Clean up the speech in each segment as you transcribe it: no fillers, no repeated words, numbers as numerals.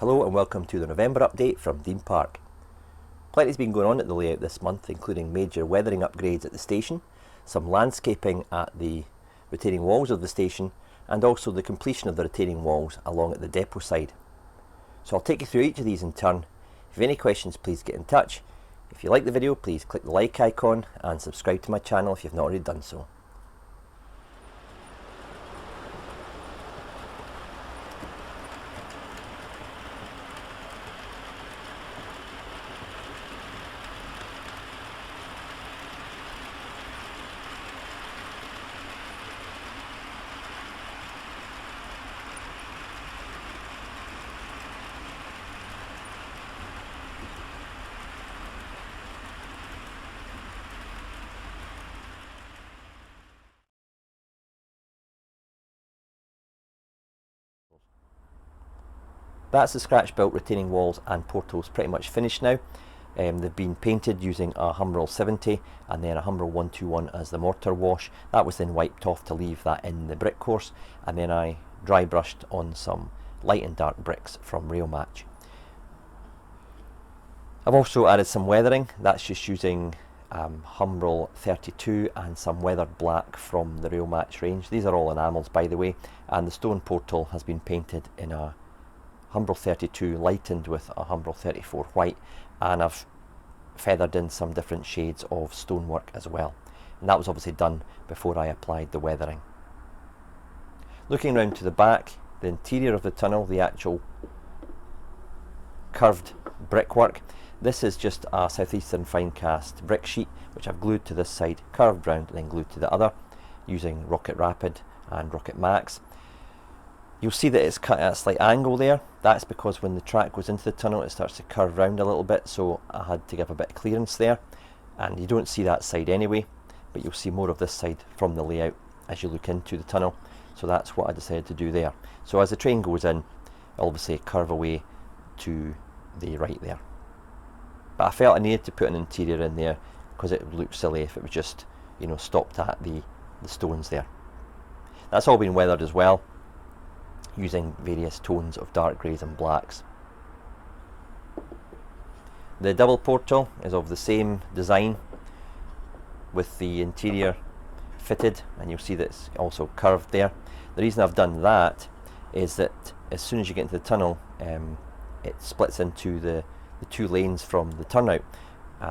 Hello and welcome to the November update from Dean Park. Plenty's been going on at the layout this month, including major weathering upgrades at the station, some landscaping at the retaining walls of the station, and also the completion of the retaining walls along at the depot side. So I'll take you through each of these in turn. If you have any questions, please get in touch. If you like the video, please click the like icon and subscribe to my channel if you've not already done so. That's the scratch built retaining walls and portals pretty much finished now. They've been painted using a Humbrol 70 and then a Humbrol 121 as the mortar wash. That was then wiped off to leave that in the brick course, and then I dry brushed on some light and dark bricks from Rail Match. I've also added some weathering. That's just using Humbrol 32 and some weathered black from the Rail Match range. These are all enamels, by the way, and the stone portal has been painted in a Humbrol 32 lightened with a Humbrol 34 white, and I've feathered in some different shades of stonework as well, and that was obviously done before I applied the weathering. Looking round to the back, the interior of the tunnel, the actual curved brickwork, this is just a Southeastern fine cast brick sheet which I've glued to this side, curved round and then glued to the other using Rocket Rapid and Rocket Max. You'll see that it's cut at a slight angle there. That's because when the track goes into the tunnel it starts to curve round a little bit, so I had to give a bit of clearance there, and you don't see that side anyway, but you'll see more of this side from the layout as you look into the tunnel, so that's what I decided to do there. So as the train goes in, it'll obviously curve away to the right there. But I felt I needed to put an interior in there because it would look silly if it was just, you know, stopped at the stones there. That's all been weathered as well, using various tones of dark greys and blacks. The double portal is of the same design with the interior fitted, and you'll see that it's also curved there. The reason I've done that is that as soon as you get into the tunnel, it splits into the two lanes from the turnout,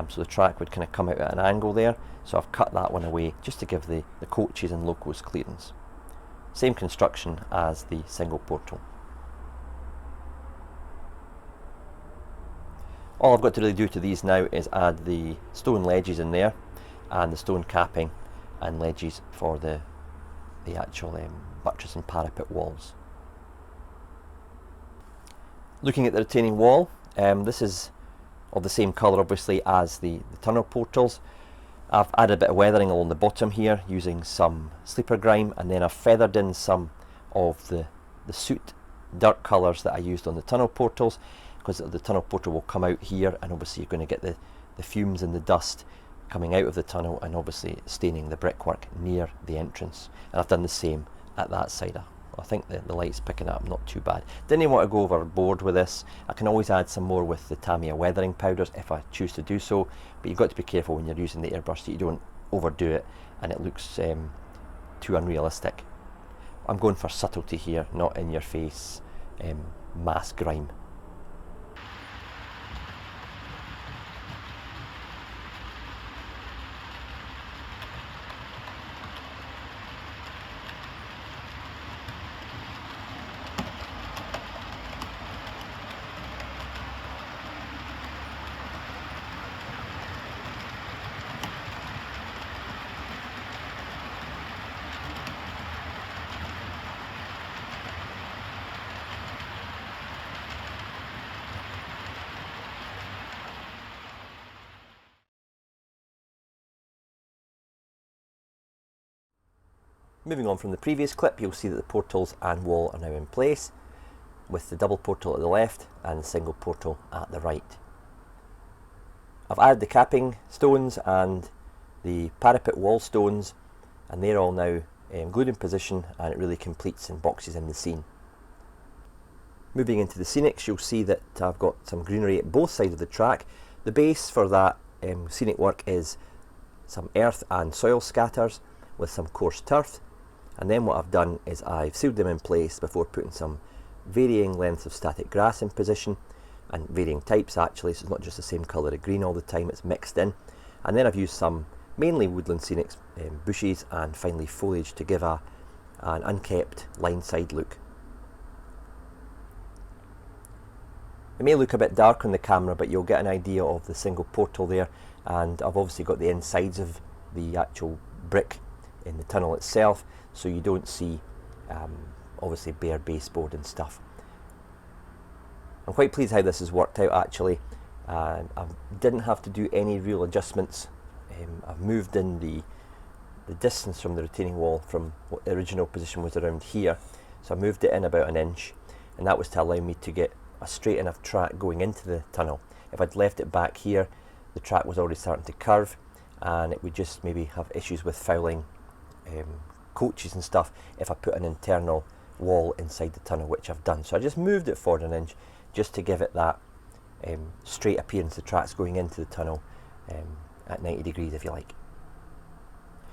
so the track would kind of come out at an angle there, so I've cut that one away just to give the coaches and locos clearance. Same construction as the single portal. All I've got to really do to these now is add the stone ledges in there and the stone capping and ledges for the actual buttress and parapet walls. Looking at the retaining wall, this is of the same colour obviously as the tunnel portals. I've added a bit of weathering along the bottom here using some sleeper grime, and then I've feathered in some of the soot dirt colours that I used on the tunnel portals, because the tunnel portal will come out here and obviously you're going to get the fumes and the dust coming out of the tunnel and obviously staining the brickwork near the entrance. And I've done the same at that side. I think the light's picking up not too bad. Didn't want to go overboard with this. I can always add some more with the Tamiya weathering powders if I choose to do so, but you've got to be careful when you're using the airbrush that you don't overdo it and it looks too unrealistic. I'm going for subtlety here, not in your face mass grime. Moving on from the previous clip, you'll see that the portals and wall are now in place, with the double portal at the left and the single portal at the right. I've added the capping stones and the parapet wall stones, and they're all now glued in position, and it really completes and boxes in the scene. Moving into the Scenics, you'll see that I've got some greenery at both sides of the track. The base for that scenic work is some earth and soil scatters with some coarse turf, and then what I've done is I've sealed them in place before putting some varying lengths of static grass in position, and varying types actually, so it's not just the same colour of green all the time, it's mixed in. And then I've used some mainly woodland scenics, bushes and fine leaf foliage to give an unkept line side look. It may look a bit dark on the camera, but you'll get an idea of the single portal there, and I've obviously got the insides of the actual brick in the tunnel itself, so you don't see obviously bare baseboard and stuff. I'm quite pleased how this has worked out actually. I didn't have to do any real adjustments. I've moved in the distance from the retaining wall from what the original position was around here, so I moved it in about an inch, and that was to allow me to get a straight enough track going into the tunnel. If I'd left it back here, the track was already starting to curve, and it would just maybe have issues with fouling coaches and stuff if I put an internal wall inside the tunnel, which I've done. So I just moved it forward an inch just to give it that straight appearance. The track's going into the tunnel at 90 degrees if you like.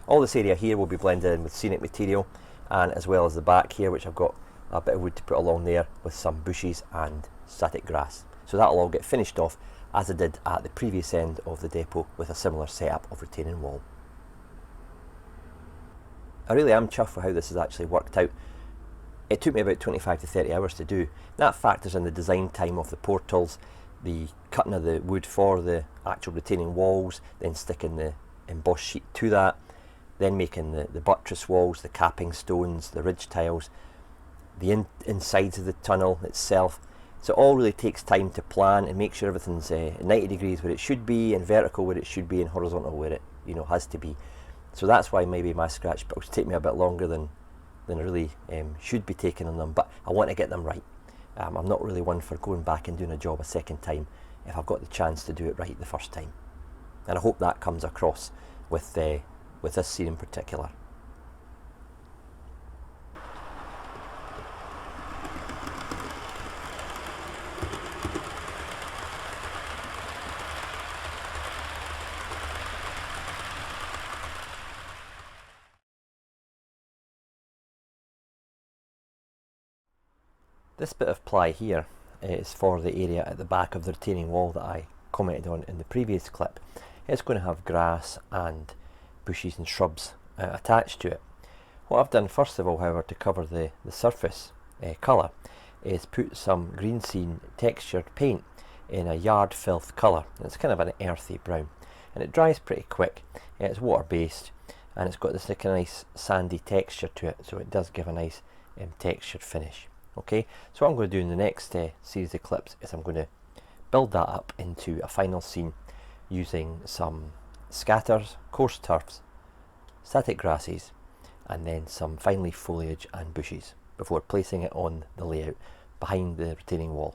All this area here will be blended in with scenic material, and as well as the back here, which I've got a bit of wood to put along there with some bushes and static grass. So that'll all get finished off as I did at the previous end of the depot with a similar setup of retaining wall. I really am chuffed for how this has actually worked out. It took me about 25 to 30 hours to do. That factors in the design time of the portals, the cutting of the wood for the actual retaining walls, then sticking the embossed sheet to that, then making the buttress walls, the capping stones, the ridge tiles, the insides of the tunnel itself. So it all really takes time to plan and make sure everything's 90 degrees where it should be, and vertical where it should be, and horizontal where it has to be. So that's why maybe my scratch builds take me a bit longer than really should be taking on them, but I want to get them right. I'm not really one for going back and doing a job a second time if I've got the chance to do it right the first time. And I hope that comes across with this scene in particular. This bit of ply here is for the area at the back of the retaining wall that I commented on in the previous clip. It's going to have grass and bushes and shrubs attached to it. What I've done first of all, however, to cover the surface colour is put some green scene textured paint in a yard filth colour. It's kind of an earthy brown, and it dries pretty quick. It's water based, and it's got this like a nice sandy texture to it, so it does give a nice textured finish. Okay, so what I'm going to do in the next series of clips is I'm going to build that up into a final scene using some scatters, coarse turfs, static grasses, and then some fine leaf foliage and bushes before placing it on the layout behind the retaining wall.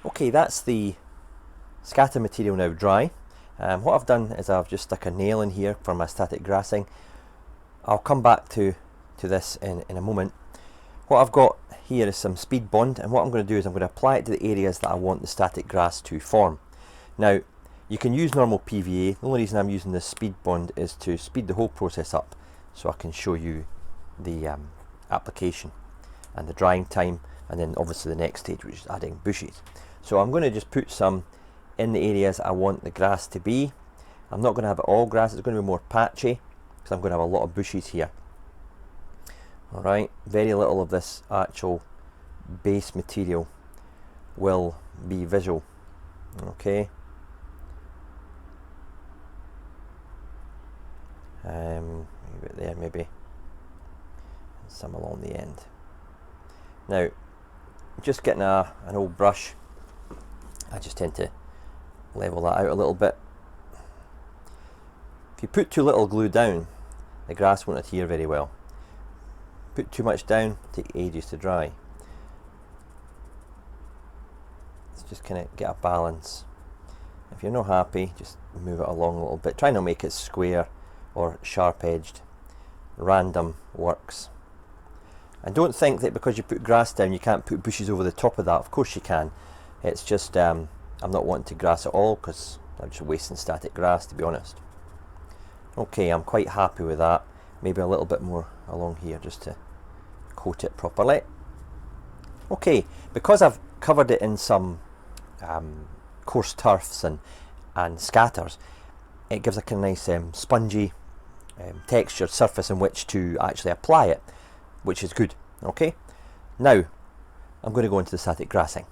Okay, that's the scatter material now dry. What I've done is I've just stuck a nail in here for my static grassing. I'll come back to this in a moment. What I've got here is some speed bond, and what I'm going to do is I'm going to apply it to the areas that I want the static grass to form. Now, you can use normal PVA. The only reason I'm using this speed bond is to speed the whole process up, so I can show you the application and the drying time, and then obviously the next stage, which is adding bushes. So I'm going to just put some in the areas I want the grass to be. I'm not going to have it all grass, it's going to be more patchy, because I'm going to have a lot of bushes here. Alright, very little of this actual base material will be visual. Okay. A bit there maybe, and some along the end. Now, just getting an old brush, I just tend to level that out a little bit. If you put too little glue down, the grass won't adhere very well. Put too much down, take ages to dry. Let's just kind of get a balance. If you're not happy, just move it along a little bit. Try not to make it square or sharp edged. Random works. And don't think that because you put grass down you can't put bushes over the top of that. Of course you can. It's just I'm not wanting to grass at all, because I'm just wasting static grass, to be honest. Okay, I'm quite happy with that. Maybe a little bit more along here just to coat it properly. Okay, because I've covered it in some coarse turfs and scatters, it gives a kind of nice spongy textured surface in which to actually apply it, which is good. Okay, now I'm going to go into the static grassing.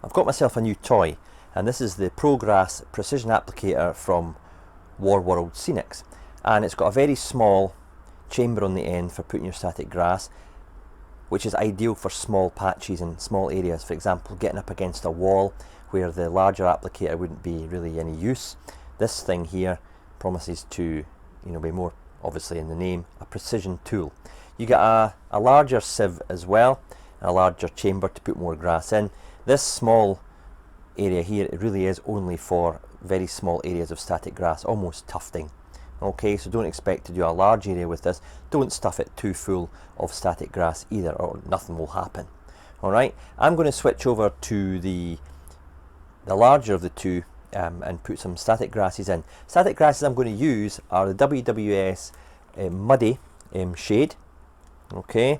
I've got myself a new toy, and this is the ProGrass Precision Applicator from Warworld Scenics, and it's got a very small chamber on the end for putting your static grass, which is ideal for small patches and small areas. For example, getting up against a wall where the larger applicator wouldn't be really any use. This thing here promises to, be more, obviously in the name, a precision tool. You get a larger sieve as well, and a larger chamber to put more grass in. This small area here, it really is only for very small areas of static grass, almost tufting. Okay, so don't expect to do a large area with this. Don't stuff it too full of static grass either, or nothing will happen. Alright, I'm going to switch over to the larger of the two and put some static grasses in. Static grasses I'm going to use are the WWS Muddy shade, okay,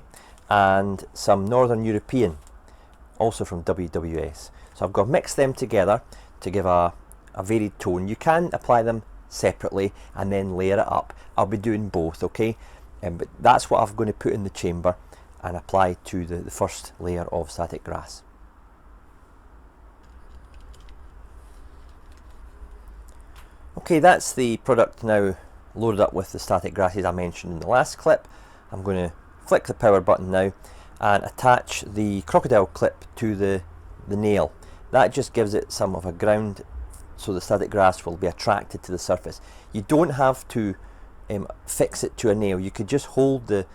and some Northern European, also from WWS. So I've got to mix them together to give a varied tone. You can apply them separately and then layer it up. I'll be doing both, okay, but that's what I'm going to put in the chamber and apply to the first layer of static grass. Okay, that's the product now loaded up with the static grasses I mentioned in the last clip. I'm going to flick the power button now and attach the crocodile clip to the nail. That just gives it some of a ground, so the static grass will be attracted to the surface. You don't have to fix it to a nail. You could just hold the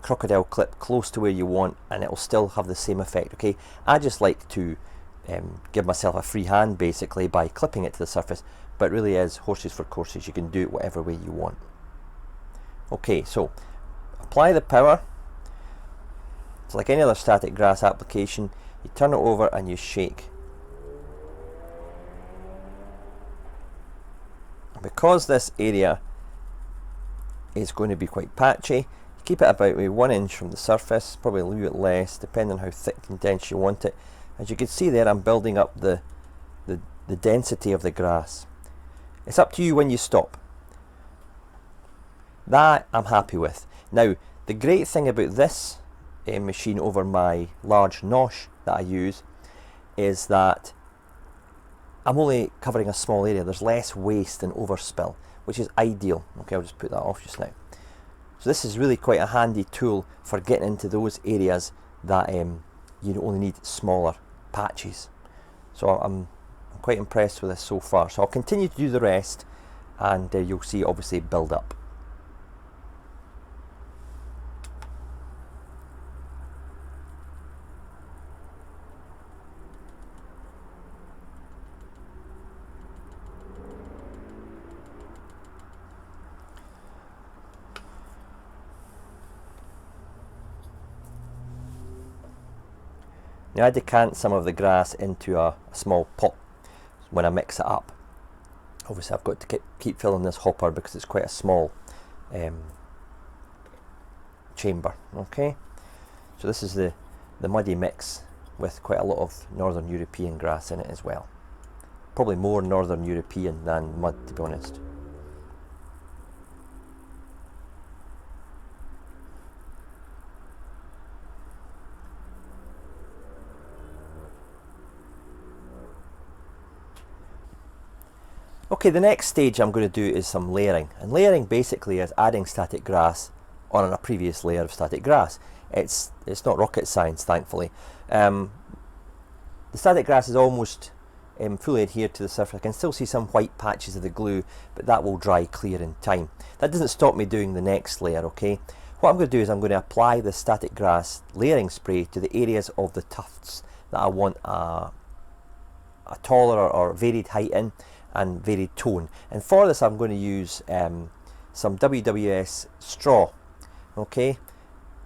crocodile clip close to where you want and it will still have the same effect. Okay, I just like to give myself a free hand basically by clipping it to the surface, but it really is horses for courses. You can do it whatever way you want. Okay, so apply the power. It's like any other static grass application. You turn it over and you shake. Because this area is going to be quite patchy, keep it about 1 inch from the surface, probably a little bit less depending on how thick and dense you want it. As you can see there, I'm building up the density of the grass. It's up to you when you stop. That I'm happy with. Now, the great thing about this machine over my large nosh that I use is that I'm only covering a small area. There's less waste and overspill, which is ideal. Okay, I'll just put that off just now. So this is really quite a handy tool for getting into those areas that you only need smaller patches. So I'm quite impressed with this so far. So I'll continue to do the rest, and you'll see obviously build up. Now I decant some of the grass into a small pot when I mix it up. Obviously I've got to keep filling this hopper because it's quite a small chamber. Okay, so this is the muddy mix with quite a lot of Northern European grass in it as well. Probably more Northern European than mud, to be honest. Okay, the next stage I'm going to do is some layering, and layering basically is adding static grass on a previous layer of static grass. It's not rocket science, thankfully. The static grass is almost fully adhered to the surface. I can still see some white patches of the glue, but that will dry clear in time. That doesn't stop me doing the next layer, okay? What I'm going to do is I'm going to apply the static grass layering spray to the areas of the tufts that I want a taller or varied height in and varied tone. And for this I'm going to use some WWS straw, okay?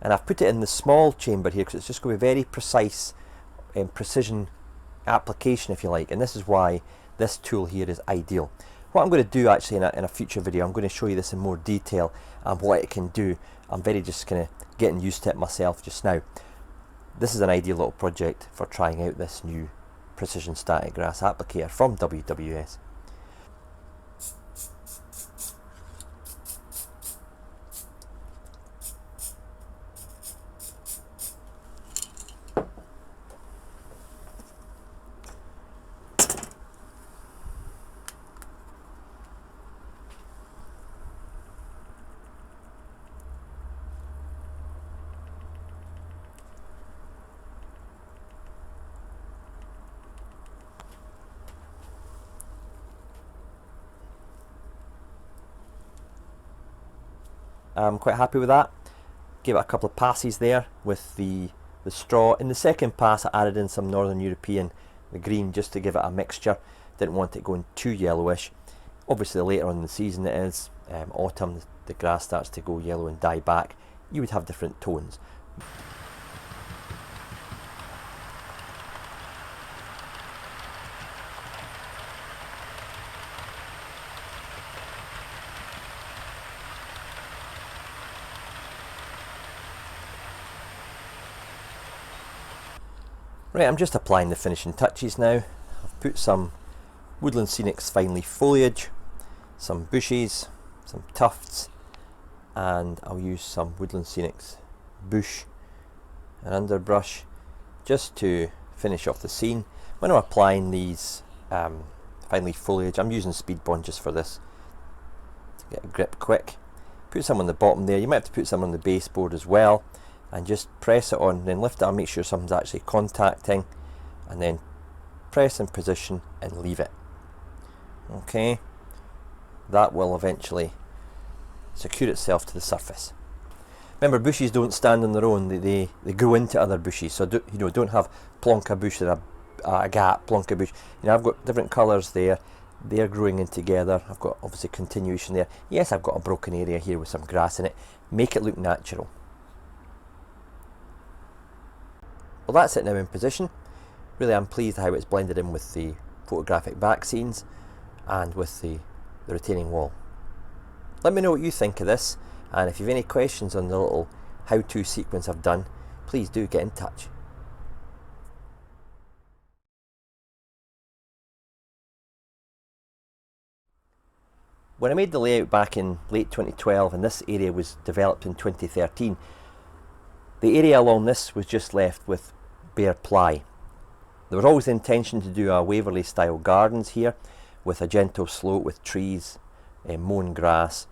And I've put it in the small chamber here because it's just going to be very precise precision application, if you like, and this is why this tool here is ideal. What I'm going to do actually in a future video, I'm going to show you this in more detail and what it can do. I'm very just kind of getting used to it myself just now. This is an ideal little project for trying out this new precision static grass applicator from WWS. I'm quite happy with that. Gave it a couple of passes there with the straw. In the second pass I added in some Northern European, the green, just to give it a mixture. Didn't want it going too yellowish. Obviously later on in the season it is autumn, the grass starts to go yellow and die back. You would have different tones. Right, I'm just applying the finishing touches now. I've put some Woodland Scenic's fine leaf foliage, some bushes, some tufts, and I'll use some Woodland Scenic's bush and underbrush just to finish off the scene. When I'm applying these fine leaf foliage, I'm using Speed Bond just for this, to get a grip quick. Put some on the bottom there. You might have to put some on the baseboard as well, and just press it on, then lift it up, make sure something's actually contacting, and then press in position and leave it. Okay, that will eventually secure itself to the surface. Remember, bushes don't stand on their own, they grow into other bushes, so don't have plonka bush or a gap plonka bush. I've got different colours there, they're growing in together. I've got obviously continuation there. Yes, I've got a broken area here with some grass in it. Make it look natural. Well, that's it now in position. Really, I'm pleased how it's blended in with the photographic back scenes and with the retaining wall. Let me know what you think of this, and if you have any questions on the little how-to sequence I've done, please do get in touch. When I made the layout back in late 2012 and this area was developed in 2013, the area along this was just left with bare ply. There was always the intention to do a Waverley style gardens here with a gentle slope with trees, mown grass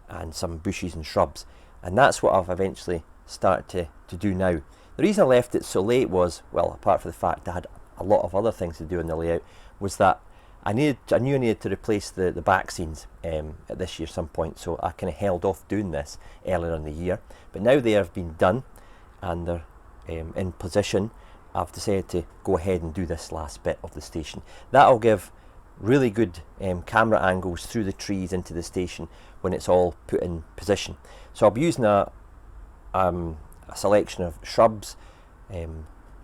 and some bushes and shrubs, and that's what I've eventually started to do now. The reason I left it so late was, well, apart from the fact I had a lot of other things to do in the layout, was that I knew I needed to replace the back scenes at this year some point, so I kind of held off doing this earlier in the year. But now they have been done and they're in position, I've decided to go ahead and do this last bit of the station. That'll give really good camera angles through the trees into the station when it's all put in position. So I'll be using a selection of shrubs,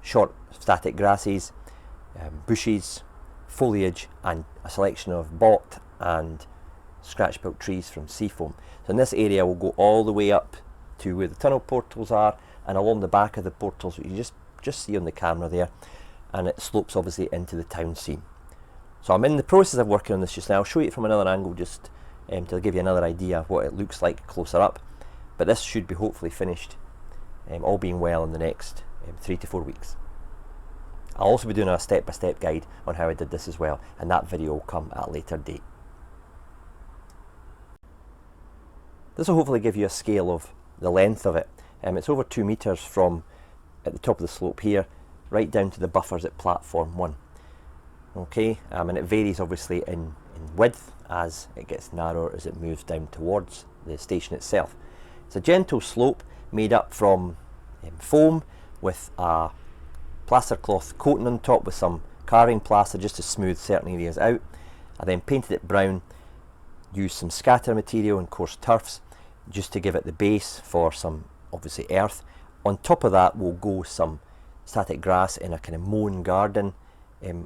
short static grasses, bushes, foliage, and a selection of balked and scratch-built trees from seafoam. So in this area we'll go all the way up to where the tunnel portals are and along the back of the portals, which you just see on the camera there, and it slopes obviously into the town scene. So I'm in the process of working on this just now. I'll show you it from another angle just to give you another idea of what it looks like closer up, but this should be hopefully finished, all being well, in the next 3 to 4 weeks. I'll also be doing a step-by-step guide on how I did this as well, and that video will come at a later date. This will hopefully give you a scale of the length of it. It's over 2 meters from at the top of the slope here right down to the buffers at platform 1. Okay, and it varies obviously in width as it gets narrower as it moves down towards the station itself. It's a gentle slope made up from foam with a plaster cloth coating on top with some carving plaster just to smooth certain areas out. I then painted it brown, used some scatter material and coarse turfs just to give it the base for some obviously earth. On top of that will go some static grass in a kind of mown garden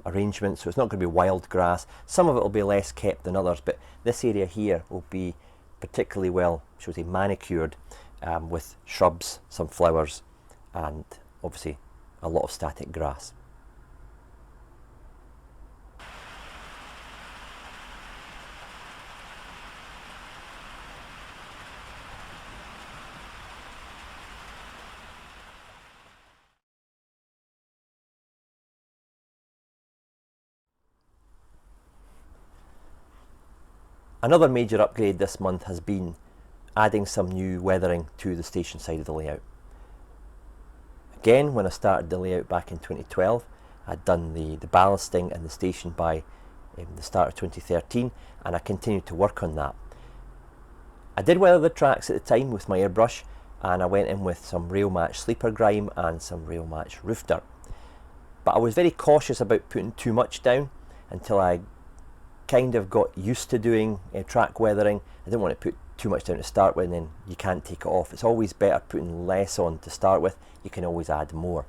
arrangement, so it's not going to be wild grass. Some of it will be less kept than others, but this area here will be particularly well, shall we say, manicured with shrubs, some flowers, and obviously a lot of static grass. Another major upgrade this month has been adding some new weathering to the station side of the layout. Again, when I started the layout back in 2012, I'd done the ballasting and the station by the start of 2013, and I continued to work on that. I did weather the tracks at the time with my airbrush, and I went in with some rail match sleeper grime and some rail match roof dirt. But I was very cautious about putting too much down until I kind of got used to doing track weathering. I didn't want to put too much down to start with, and then you can't take it off. It's always better putting less on to start with. You can always add more.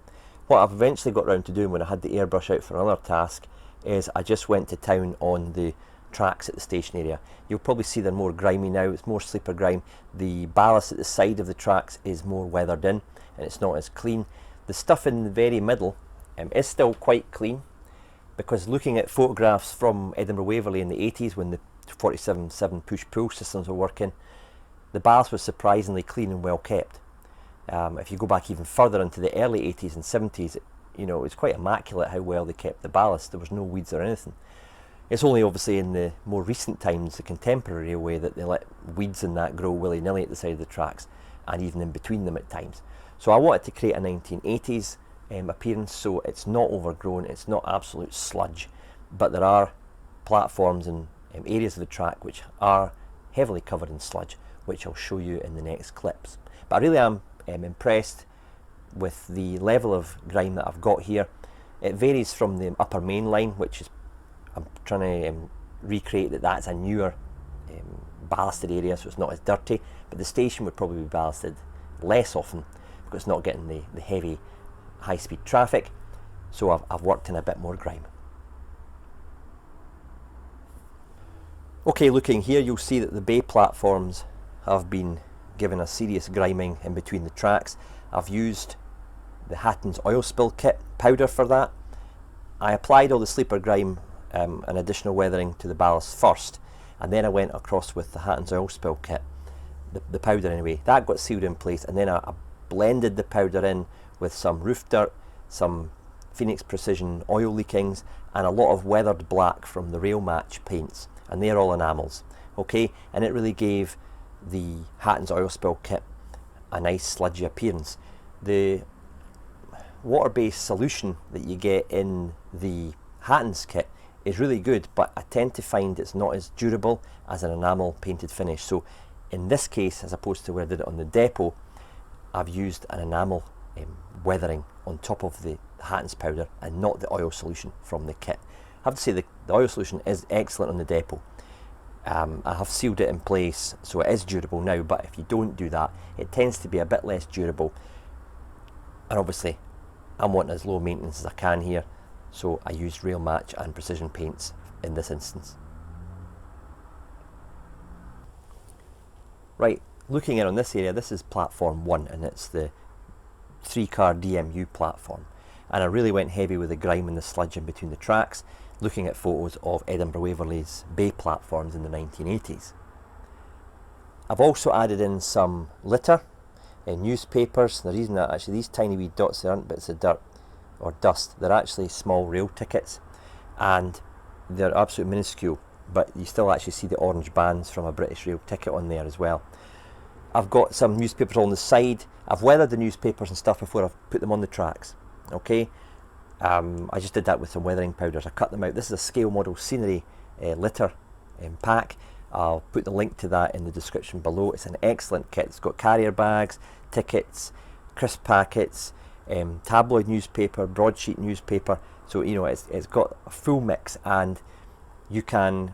What I've eventually got around to doing when I had the airbrush out for another task is I just went to town on the tracks at the station area. You'll probably see they're more grimy now. It's more sleeper grime. The ballast at the side of the tracks is more weathered in and it's not as clean. The stuff in the very middle is still quite clean, because looking at photographs from Edinburgh Waverley in the 80s when the 47/7 push-pull systems were working, the ballast was surprisingly clean and well kept. If you go back even further into the early 80s and 70s, it's quite immaculate how well they kept the ballast. There was no weeds or anything. It's only obviously in the more recent times, the contemporary railway, that they let weeds and that grow willy-nilly at the side of the tracks and even in between them at times. So I wanted to create a 1980s appearance, so it's not overgrown, it's not absolute sludge, but there are platforms and areas of the track which are heavily covered in sludge, which I'll show you in the next clips. But I really am impressed with the level of grime that I've got here. It varies from the upper main line, which is, I'm trying to recreate that's a newer ballasted area, so it's not as dirty, but the station would probably be ballasted less often because it's not getting the heavy high-speed traffic, so I've worked in a bit more grime. Okay, looking here, you'll see that the bay platforms have been given a serious griming in between the tracks. I've used the Hatton's oil spill kit powder for that. I applied all the sleeper grime and additional weathering to the ballast first, and then I went across with the Hatton's oil spill kit, the powder anyway. That got sealed in place, and then I blended the powder in with some roof dirt, some Phoenix Precision oil leakings, and a lot of weathered black from the rail match paints, and they're all enamels. Okay, and it really gave the Hatton's oil spill kit a nice sludgy appearance. The water-based solution that you get in the Hatton's kit is really good, but I tend to find it's not as durable as an enamel painted finish. So in this case, as opposed to where I did it on the depot, I've used an enamel weathering on top of the Hatton's powder and not the oil solution from the kit. I have to say the oil solution is excellent on the depot. I have sealed it in place, so it is durable now, but if you don't do that, it tends to be a bit less durable, and obviously I'm wanting as low maintenance as I can here, so I used rail match and precision paints in this instance. Right, looking in on this area, this is platform 1 and it's the 3-car DMU platform, and I really went heavy with the grime and the sludge in between the tracks, looking at photos of Edinburgh Waverley's bay platforms in the 1980s. I've also added in some litter, newspapers. The reason that actually these tiny wee dots, they aren't bits of dirt or dust, they're actually small rail tickets, and they're absolutely minuscule, but you still actually see the orange bands from a British rail ticket on there as well. I've got some newspapers on the side. I've weathered the newspapers and stuff before I've put them on the tracks. Okay, I just did that with some weathering powders. I cut them out. This is a scale model scenery litter pack. I'll put the link to that in the description below. It's an excellent kit. It's got carrier bags, tickets, crisp packets, tabloid newspaper, broadsheet newspaper. So you know it's got a full mix, and you can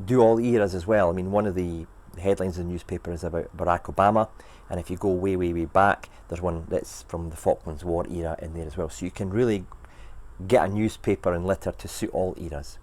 do all eras as well. I mean, one of the headlines of the newspaper is about Barack Obama, and if you go way back, there's one that's from the Falklands War era in there as well. So you can really get a newspaper and litter to suit all eras.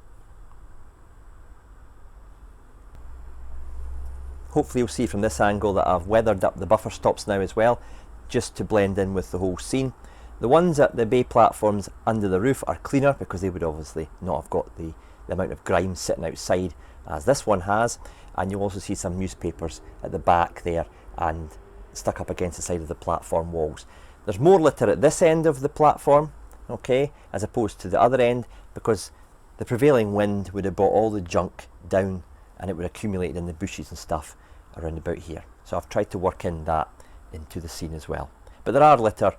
Hopefully you'll see from this angle that I've weathered up the buffer stops now as well, just to blend in with the whole scene. The ones at the bay platforms under the roof are cleaner because they would obviously not have got the amount of grime sitting outside as this one has, and you'll also see some newspapers at the back there and stuck up against the side of the platform walls. There's more litter at this end of the platform, okay, as opposed to the other end, because the prevailing wind would have brought all the junk down and it would accumulate in the bushes and stuff around about here. So I've tried to work in that into the scene as well. But there are litter,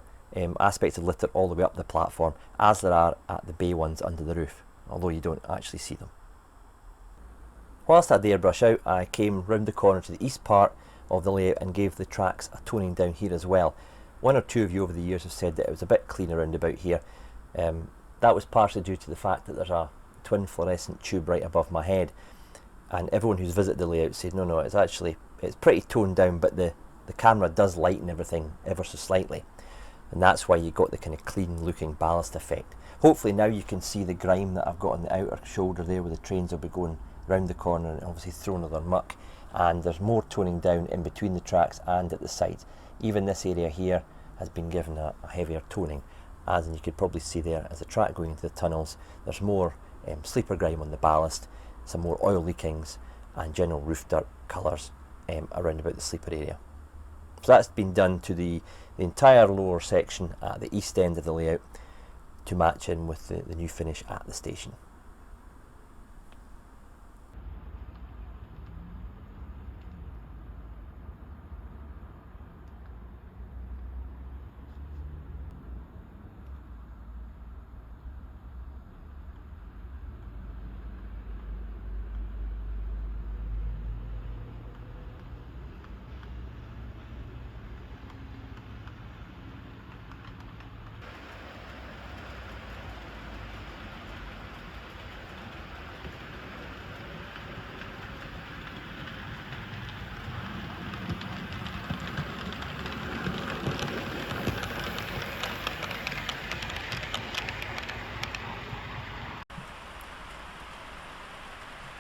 aspects of litter all the way up the platform, as there are at the bay ones under the roof, although you don't actually see them. Whilst I had the airbrush out, I came round the corner to the east part of the layout and gave the tracks a toning down here as well. One or two of you over the years have said that it was a bit cleaner round about here. That was partially due to the fact that there's a twin fluorescent tube right above my head, and everyone who's visited the layout said no, it's pretty toned down, but the camera does lighten everything ever so slightly, and that's why you got the kind of clean looking ballast effect. Hopefully now you can see the grime that I've got on the outer shoulder there, where the trains will be going round the corner and obviously throwing all their muck, and there's more toning down in between the tracks and at the sides. Even this area here has been given a heavier toning, as you could probably see there as the track going into the tunnels. There's more sleeper grime on the ballast, some more oil leakings, and general roof dirt colours around about the sleeper area. So that's been done to the entire lower section at the east end of the layout to match in with the new finish at the station.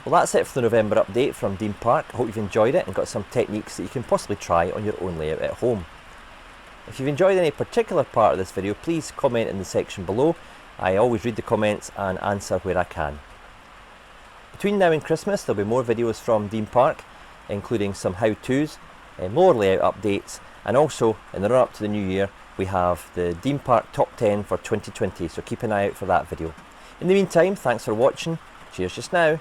Well, that's it for the November update from Dean Park. I hope you've enjoyed it and got some techniques that you can possibly try on your own layout at home. If you've enjoyed any particular part of this video, please comment in the section below. I always read the comments and answer where I can. Between now and Christmas, there'll be more videos from Dean Park, including some how-tos, more layout updates, and also in the run-up to the new year, we have the Dean Park Top 10 for 2020, so keep an eye out for that video. In the meantime, thanks for watching. Cheers just now.